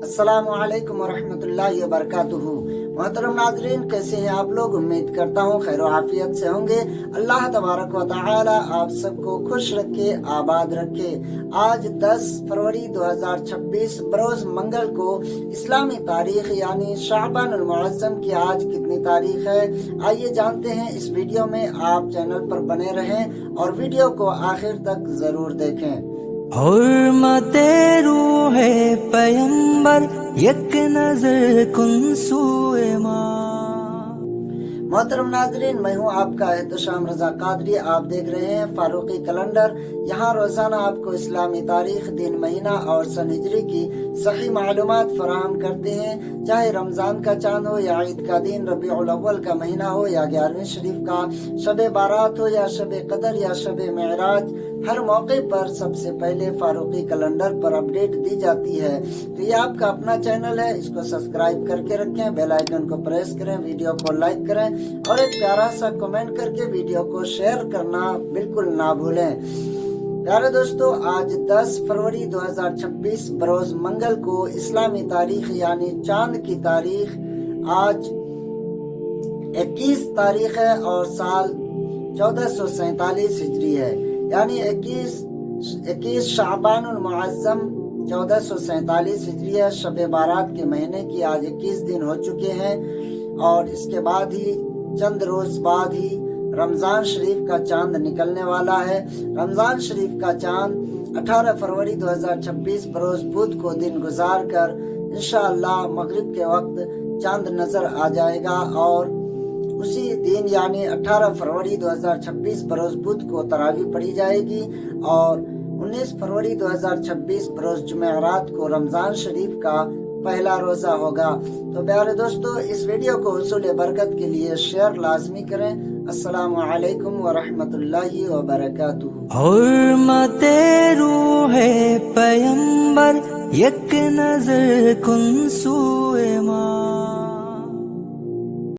अस्सलाम वालेकुम वरहमतुल्लाहि वबरकातुहू। मोहतरम नाज़रीन, कैसे हैं आप लोग? उम्मीद करता हूँ खैर आफियत से होंगे। अल्लाह तबारक व तआला आप सबको खुश रखे, आबाद रखे। आज 10 फरवरी 2026 बरोज मंगल को इस्लामी तारीख यानी शाबानुल मुअज़्ज़म की आज कितनी तारीख है, आइए जानते हैं इस वीडियो में। आप चैनल पर बने रहें और वीडियो को आखिर तक जरूर देखें। हुर्मते रूहे पैगंबर एक नजर कुन सूए माँ। मोहतरम नाजरीन, मैं हूँ आपका एहतशाम रजा कादरी। आप देख रहे हैं फारूकी कैलेंडर। यहाँ रोजाना आपको इस्लामी तारीख, दिन, महीना और सन हिजरी की सही मालूमात फराहम करते हैं। चाहे रमजान का चांद हो या ईद का दिन, रबीउल अव्वल का महीना हो या 11वीं शरीफ का शब बारात हो या शब कदर या शब मेराज, हर मौके पर सबसे पहले फारूकी कैलेंडर पर अपडेट दी जाती है। तो ये आपका अपना चैनल है, इसको सब्सक्राइब करके रखें, बेल आइकन को प्रेस करें, वीडियो को लाइक करें और एक प्यारा सा कमेंट करके वीडियो को शेयर करना बिल्कुल ना भूलें। प्यारे दोस्तों, आज 10 फरवरी 2026 बरोज मंगल को इस्लामी तारीख यानी चांद की तारीख आज 21 तारीख है और साल 1447 हिजरी है, यानी 21 शाबानुल मुअज़्ज़म 1447 हिजरी है। शब बारात के महीने की आज 21 दिन हो चुके हैं और इसके बाद ही चंद रोज बाद ही रमजान शरीफ का चांद निकलने वाला है। रमजान शरीफ का चांद 18 फरवरी 2026 बरोज बुध को दिन गुजार कर इंशाअल्लाह मगरिब के वक्त चांद नजर आ जाएगा और उसी दिन यानी 18 फरवरी 2026 बरोज बुध को तरावी पढ़ी जाएगी और 19 फरवरी 2026 बरोज जुमेरात को रमजान शरीफ का पहला रोजा होगा। तो प्यारे दोस्तों, इस वीडियो को हुसूल बरकत के लिए शेयर लाजमी करें। अस्सलामु अलैकुम व रहमतुल्लाहि व बरकातुहू। हुर्मते रूहे पैगंबर एक नजर कुन सूए माँ।